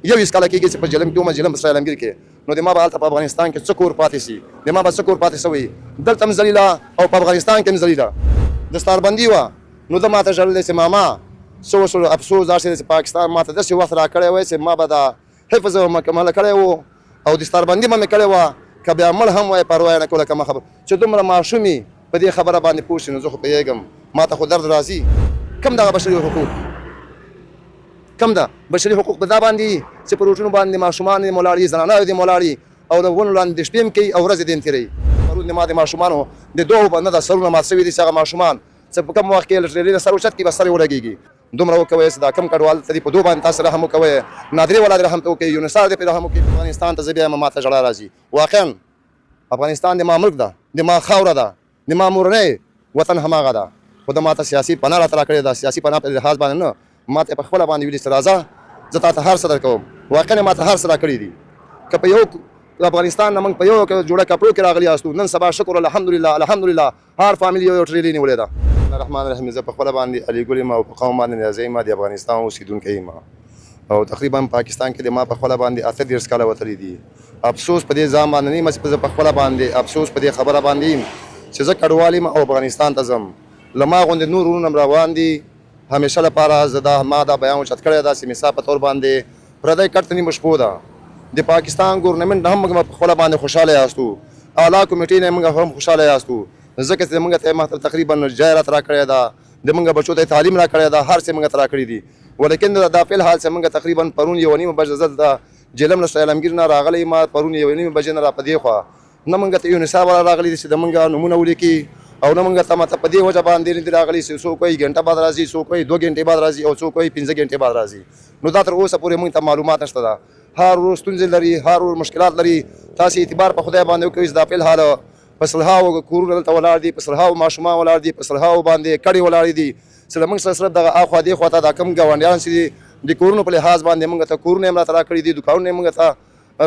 یو هیڅ کله کېږي چې په جلم کې وم جلم په سره عالمګیر کې نو د ما به هلته په افغانستان کې څه کور پاتې سي د ما به څه کور پاتې سوی دلته هم ذلیله او په افغانستان کې هم ذلیله دستاربندي وه نو ده ما ته ژړلی چې ماما څه وشول افسوس دا چې پاکستان ما ته داسې وخت راکړی وی چې ما به دا حفظ مکمله کړی و او دستاربندي به مې کړې وه که بیا مړ هم وای پروا یې نه کوله کومه خبره چې دومره ماشومې په دې خبره باندې پوه شي نو زه خو پوهېږم ما ته خو درد راځي کم دغه بشري حقوق کم ده بشري حقوق په دا باندې چې په روټونو باندې ماشومان دې ولاړ وي زنانه دې ولاړ وي او د ونو لاندې د شپې هم کوي او ورځې دې هم تېروي پرون د ما د ماشومانو د دوو به نه ده سرونه مات سوي دي چې هغه ماشومان چې په کوم وخت کې له ټرېلي نه سر اوچت کړي بس سر یې ولګېږي دومره وکوئ چې دا کم کډوال ته دي په دو باندې تاسو رحم وکوئ نادرې والا دې رحم ته وکړئ یونسار دې پرې رحم وکړي افغانستان ته زه بیا ما ته ژړا راځي واقعا افغانستان د ما ملک ده د ما خاوره ده د ما مورنۍ وطن هماغه ده خو د ما ته سیاسي پناه راته راکړې ده سیاسي پناه په لحاظ باندې نه ما ته په خپله باندې ویلي چې راځه زه تا ته هر څه درکوم واقعا ما ته هر څه راکړي دي که په یو افغانستان نه موږ په یو جوړه کپړو کې راغلي یاستو نن سبا شکر الحمدلله الحمدلله هر فامیل یو ټرېلي نیولې ده الرحمن الرحیم زه په خپله باندې علی ګل یم او په قوم باندې نیازی یم د افغانستان اوسېدونکی یم او تقریبا پاکستان کې د ما په خپله باندې 38 کاله وتلي دي افسوس په دې ځان باندې نه یم چې زه په خپله باندې افسوس په دې خبره باندې یم چې زه کډوال یم او افغانستان ته ځم له ما غوندې نور وروڼه روان دي همیشه لپاره زه دا ما دا بیان اوچت کړی ده چې مثال په طور باندې پردی کټ ته نیمه شپو ده د پاکستان ګورنمنټ هم موږ په خپله باندې خوشحاله یاستو اعلی کمیټې نه موږ هم خوشحاله یاستو ځکه چې موږ ته تقریبا جایرات راکړې ده د موږ بچو ته تعلیم راکړې ده هر څه موږ ته راکړي دي ولیکن دا فی الحال چې موږ تقریبا پرون یوه نیمه بجه زه د جیلم له عالمګیر نه راغلی ما پرون یوه نیمه بجې نه را په دې خوا نه موږ ته یونیسا والا راغلي دي چې د موږ نومونه ولیکي او نه موږ ته ماته په دې وجه باندې نه دي راغلي چې څوک وایي ګنټه بعد راځي څوک وایي 2 غنټې بعد راځي او څوک وایي 15 غنټې بعد راځي نو دا تر اوسه پورې موږ ته معلومات نشته ده هر ورځ ستونزې لري هر ورځ مشکلات لري تاسې اعتبار په خدای باندې وکړئ چې دا فی الحال په سلهاو کورونه دلته ولاړ دي په سلهاو ماشومان ولاړ دي په سلهاو باندې کډې ولاړې دي چې له موږ سره صرف دغه اخوا دې خوا ته دا کم ګاونډیان چې دي د کورونو په لحاظ باندې موږ ته کورونه هم راته راکړي دي دوکانونه موږ ته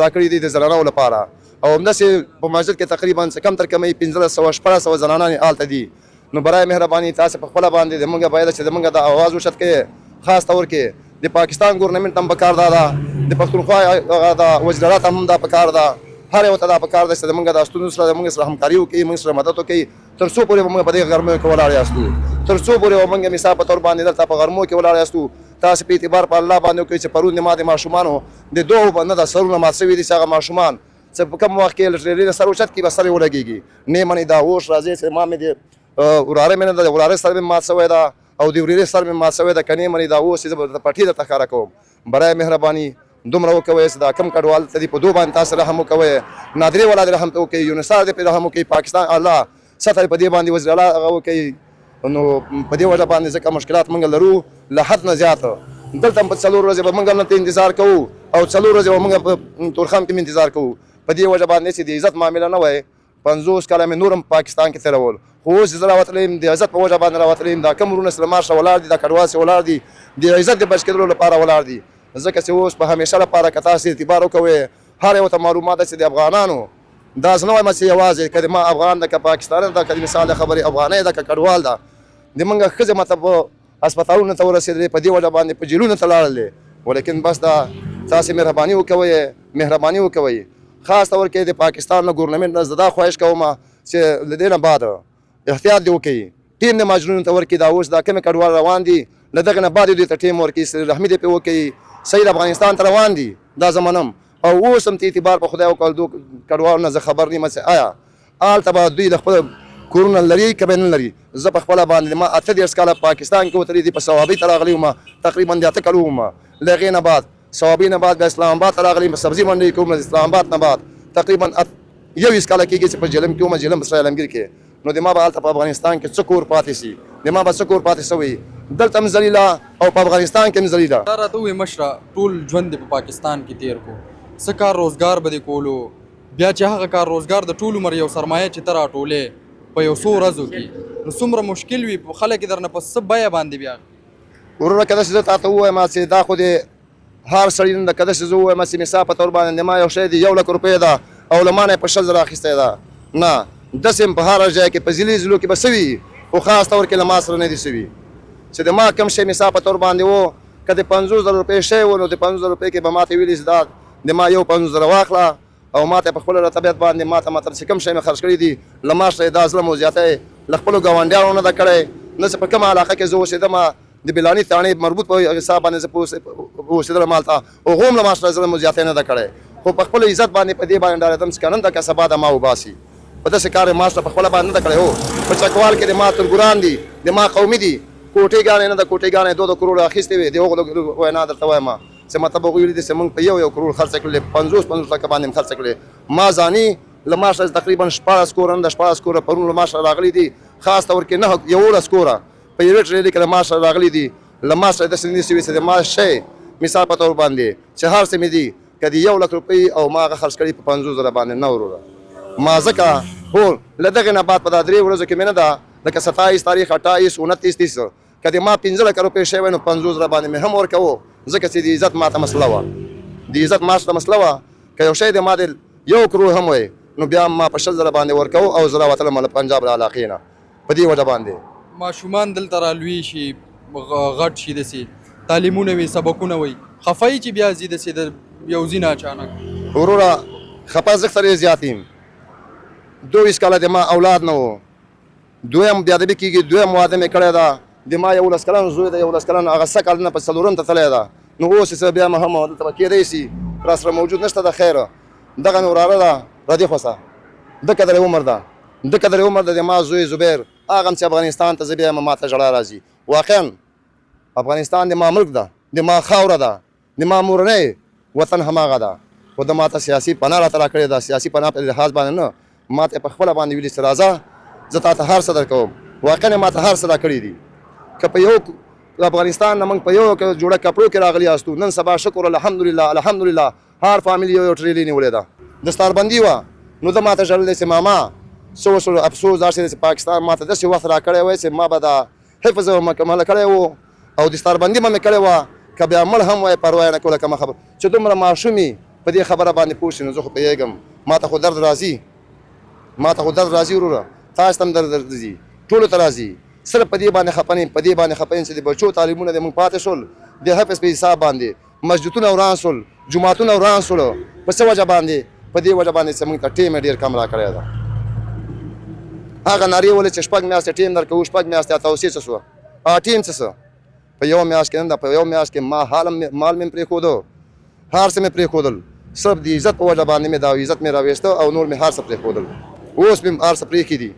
راکړي دي د زنانو لپاره او همداسې په مسجد کې تقریبا څه کم تر کمې 1500 زنانانې هلته دي نو برای مهرباني تاسې په خپله باندې د موږ باید چې د موږ د اواز اوچت کړئ خاص طور کې د پاکستان ګورنمنټ هم پکار ده د پښتونخوا د وزیرات هم دا پکار ده هر یو ته دا پکار ده چې د موږ د ستونزو سره د موږ سره همکاري وکړي موږ سره مدد وکړي تر څو پورې به موږ په دې غرمو کې ولاړ یاستو تر څو پورې به موږ مثال په طور باندې دلته په غرمو کې ولاړ یاستو تاسې په اعتبار په الله باندې وکړئ چې پرون د ما د ماشومانو د دوو نه د سرونه مات سوي دي چې هغه ماشومان چې په کوم وخت کې له ټرېلي نه سر اوچت کړي بس سر یې ولګېږي نه منې دا اوس راځي چې ما مې د وراره مې نه ده د وراره سر مې مات سوی ده او د ورېرې سر مې مات سوی ده که نه منې دا اوس چې زه به د پټي درته ښکاره کوم برای مهرباني دومره وکوئ چې دا کم کډوال ته دي په دو باندې تاسو رحم وکوئ نادرې والا دې رحم ته وکړئ یونسار دې پرې رحم وکړئ پاکستان الله سطح په دې باندې وزیر اعلی هغه وکړي نو په دې وجه باندې ځکه مشکلات موږ لرو له حد نه زیات دلته په 4 ورځې به موږ هلته انتظار کوو او 4 ورځې به موږ په تورخم کې انتظار کوو په دې وجه باندې چې د عزت معامله نه وای 50 کاله مې نور هم پاکستان کې تېرول خو اوس زه راوتلی یم د عزت په وجه باندې راوتلی یم دا کم وروڼه سره مارشه ولاړ دي دا کډوال سې ولاړ دي د عزت د بچ کېدلو لپاره ولاړ دي ځکه چې اوس په همیشه لپاره که تاسې اعتبار وکوئ هر یو ته معلومات ده چې د افغانانو دا زه نه وایم چې یوازې که د ما افغان ده که پاکستانی ده که د مثال خبرې افغانۍ ده که کډوال ده د موږ ښځې مطلب هسپتالونو ته ورسېدلې په دې وجه باندې په جیلونو ته لاړلې ولیکن بس دا تاسې مهرباني وکوئ خاص طور کې د پاکستان نه ګورنمنټ نه زه دا خواهش کوم چې له دې نه بعد احتیاط دې وکړي ټیم دې ماجرونو ته ورکړي دا اوس دا کمې کډوال روان دي له دغه نه بعد دوی ته ټیم ورکړي رحمي دې پرې وکړي صحیح افغانستان ته روان دي دا زمانم او اوس هم ته اعتبار په خدای وکړ دو کډوالو نه زه خبر نه یم چې آیا هلته به دوی د خپل کورونه لري که به نه لري زه په خپله باندې ما 38 کاله پاکستان کې وتلی دي په ثوابۍ ته راغلی وم تقریبا د 8 کلو وم له هغې نه بعد ثوابۍ نه بعد بیا اسلام آباد ته راغلی په سبزي منډۍ کې وم اسلام آباد نه بعد تقریبا 21 کاله کېږي چې په جلم کې وم جلم په سره عالمګیر کې نو د ما به هلته په افغانستان کې څه کور پاتې سي د ما به څه کور پاتې سوی دلته هم ذلیله او په افغانستان کې هم ذلیله دا راته ووایي مشره ټول ژوند دې په پاکستان کې تېر کو څه کار روزګار به دې کولو بیا چې هغه کار روزګار د ټول عمر یو سرمایه چې ته راټولې په یو څو ورځو کې نو څومره مشکل وي خلک یې درنه په څه بیه باندې بیا وروره که داسې زه تا ته ووایم چې دا خو د هر سړي نه ده که داسې زه ووایم چې مثال په طور باندې ما یو شی دی 1 لک روپۍ ده او له ما نه یې په 100,000 اخیستی ده نه داسې هم په هر ځای کې په ځینې ضلعو کې به څه وي خو خاص طور کې له ما سره نه دي سوي چې د ما کم شی مثال په طور باندې و که د 50,000 روپۍ شی و نو د 50,000 روپۍ کې به ما ته ویلي چې دا د ما یو 50,000 واخله او ما ته په خپله طبیعت باندې ما ته مطلب چې کوم شی مې خرڅ کړي دي له ما سره یې دا ظلم او زیاتی له خپلو ګاونډیانو نه ده کړی نه چې په کومه علاقه کې زه اوسېدم د بېلاني تاڼې مربوط په حساب باندې زه اوسېدلم هلته هغو هم له ما سره ظلم او زیاتی نه ده کړی خو په خپل عزت باندې په دې باندې ډارېدم چې که نن ده که سبا د ما وباسي په داسې کار یې ما سره په خپله باندې نه ده کړی هو په چکوال کې د ما ترګوران دي د ما قومي دي کوټې ګانې نه ده کوټې ګانې 2 کروړه اخیستې وې د هغو وینا درته وایم چې مطلب هغوی ویلي دي چې موږ په 1 کروړ خرڅه کړلې 50 لکه باندې مې خرڅه کړلې ما ځاني له ما سره تقریبا 14 کوره نه ده 14 کوره پرون له ما سره راغلي دي خاص طور کې 11 کوره په یوې ټرېلي کې له ما سره راغلي دي له ما سره داسې نیسي وي چې د ما شی مثال په طور باندې چې هر څه مې دي که د 1 لک روپۍ او ما هغه خرڅ کړي په 50,000 باندې نه وروره ما ځکه هو له دغې نه بعد په دا 3 ورځو کې مې نه ده لکه 27 تاریخ 28 29 30 که د ما 15 لکه روپۍ شی وی نو 50,000 باندې مې هم ورکوو ځکه چې د عزت ما ته مسله وه د عزت ما ته مسله وه که یو شی د ما د 1 کروړ هم وی نو بیا ما په 100,000 باندې ورکوو او زه راوتلم له پنجاب له علاقې نه په دې وجه باندې ماشومان دلته رالوي شي غټ شي داسې تعلیمونه وي سبقونه وي خفه یې چې بیا ځي داسې د یو ځي نه اچانک وروره خفه زه سره زیات یم 22 کاله د ما اولاد نه و دویم بیادبي کېږي دویم واده مې کړی ده د ما 11 کلن زوی ده 11 کلن هغه 7 کلونه په 4 ته تللی ده نو اوس یې بیا هم دلته به کېدی شي را سره موجود نشته ده خیره دغه مې وراره ده ردي خوسه ده قدر عمر ده ده قدر عمر ده د ما زوی زبیر هغه هم چې افغانستان ته زه بیا ما ته ژړا راځي واقعا افغانستان د ما ملک ده د ما خاوره ده د ما مورنۍ وطن هماغه ده خو د ما ته سیاسي پناه راته راکړې ده سیاسي پناه په لحاظ باندې نه ما ته په خپله باندې ویلي چې راځه زه تا ته هر څه درکوم واقعا ما ته هر څه راکړي دي که په یو افغانستان نه موږ په یو جوړه کپړو کې راغلي یاستو نن سبا شکر الحمدلله الحمدلله هر فامیل یو ټرېلي نیولې ده دستاربندي وه نو ده ما ته ژړلی چې ماما څه وشول افسوس دا چې پاکستان ما ته داسې وخت راکړی وی چې ما به دا حفظ مکمله کړی و او دستاربندي به مې کړې وه که بیا مړ هم وای پروا یې نه کوله کومه خبره چې دومره ماشومې په دې خبره باندې پوه شي نو زه خو پوهېږم ما ته خو درد راځي ما ته خو درد راځي وروره تاسو ته هم درد راځي ټولو ته راځي صرف په دې باندې خفه نه یم په دې باندې خفه یم چې د بچو تعلیمونه د موږ پاتې شول د حفظ په حساب باندې مسجدونه وران شول جوماتونه وران شول په څه وجه باندې په دې وجه باندې چې موږ ته ټیم یې ډېر کم راکړی ده هغه نارې ولې چې 6 میاشتې ټیم درکوو 6 میاشتې توصیې څه شوه ټیم څه څه په یو میاشت کې نه ده په یو میاشت کې ما مال مې پرېښودو هر څه مې پرېښودل صرف د عزت په وجه باندې مې دا عزت مې راویسته او نور مې هر څه پرېښودل اوس مې هر څه پرېښي دي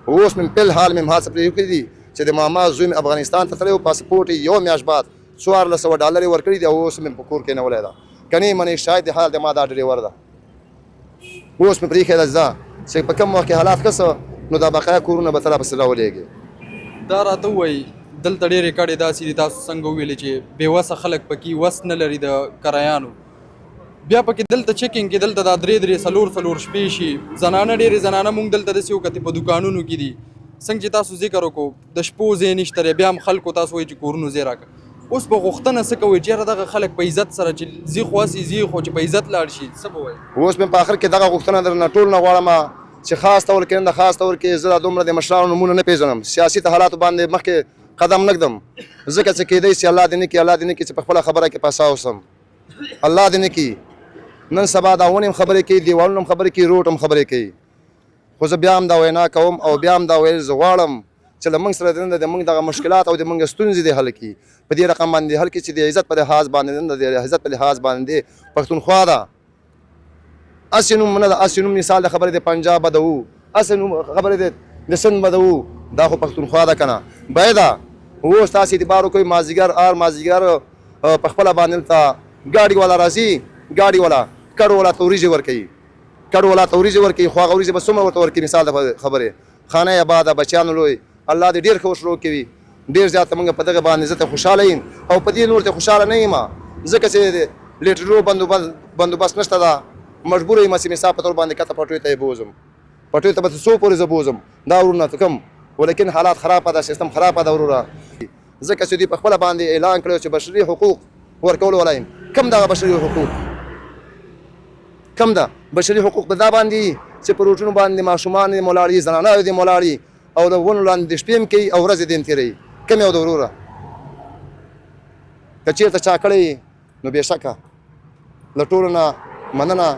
اوس مې فی الحال مې هر څه پرېښي دي چې د ماما زوی مې افغانستان ته تللی و پاسپورټ یې یو میاشت بعد 1400 ډالر یې ورکړي دي او اوس مې په کور کې نیولی ده کنی منې شاید د حال د ما دا ډریور ده اوس مې پرېښې ده ځه چې په کوم وخت کې حالات ښه نو دا بقایا کورونه به ته راپسې راولېږي دا راته ووایي دلته ډېرې کډې داسې دي تاسو څنګه وویلې چې بېوسه خلک پکې وس نه لري د کرایانو بیا پکې دلته چیکینګ کې دلته دا 3 شپې شي زنانه ډېرې زنانه مونږ دلته داسې وکتې په دوکانونو کې دي څنګه چې تاسو ذکر وکړو د شپو ځای نشته دی بیا هم خلکو تاسو وایي چې کورونو ځای راکړه اوس به غوښتنه څه کوئ چې یاره دغه خلک په عزت سره چې ځي خو هسې ځي خو چې په عزت لاړ شي څه به وایي اوس مې په آخر کې دغه غوښتنه درنه ټول نه غواړم چې خاص طور کې نه خاص طور کې زه دومره د مشرانو نومونه نه پېژنم سیاسي حالاتو باندې مخکې قدم نه ږدم ځکه چې کېدی شي الله دې نه کړي الله دې نه کړي چې په خپله خبره کې پاسا اوسم الله دې نه کړي نن سبا دا ونې هم خبرې کوي دیوالونه هم خبرې کوي روډ هم خبرې کوي خو زه بیا هم دا وینا کوم او بیا هم دا ویل زه غواړم چې له موږ سره د موږ دغه مشکلات او د موږ ستونزې دې حل کړي په دې رقم باندې حل کړي چې د عزت په لحاظ باندې نه د عزت په لحاظ باندې پښتونخوا ده اسې نوم نه ده اسې نوم مثال د خبرې د پنجاب به ده وو اسې نوم خبرې د سند به ده وو دا خو پښتونخوا ده که نه باید ده اوس تاسې اعتبار وکړئ مازدیګر مازدیګر په خپله باندې دلته ګاډي والا راځي ګاډي والا کډ والا ته وریجې ورکوي کډ والا ته وریجې ورکوي خو هغه وریجې به څومره ورته ورکوي مثال د خبرې خانه آباده بچیانو لوی الله دې ډېر ښه وشرو کوي ډېر زیاته موږ په دغه باندې زه ته خوشحاله یم او په دې نور ته خوشحاله نه یم ځکه چې لیټرو بندوبست نشته ده مجبور یم چې مثال په طور باندې کته پټوۍ ته یې بوځم پټوۍ ته به څو پورې زه بوځم دا ورونه کم ولیکن حالات خرابه ده سیستم خرابه ده وروره ځکه چې دوی په خپله باندې اعلان کړی چې بشري حقوق ورکول ولایم کم دغه بشري حقوق کم ده بشري حقوق په دا باندې چې په روټونو باندې ماشومان دې ولاړ وي زنانه دې ولاړ وي او د ونو لاندې د شپې هم کوي او ورځې دې هم تېروي کم یو د وروره که چېرته چا کړی نو بېشکه له ټولو نه مننه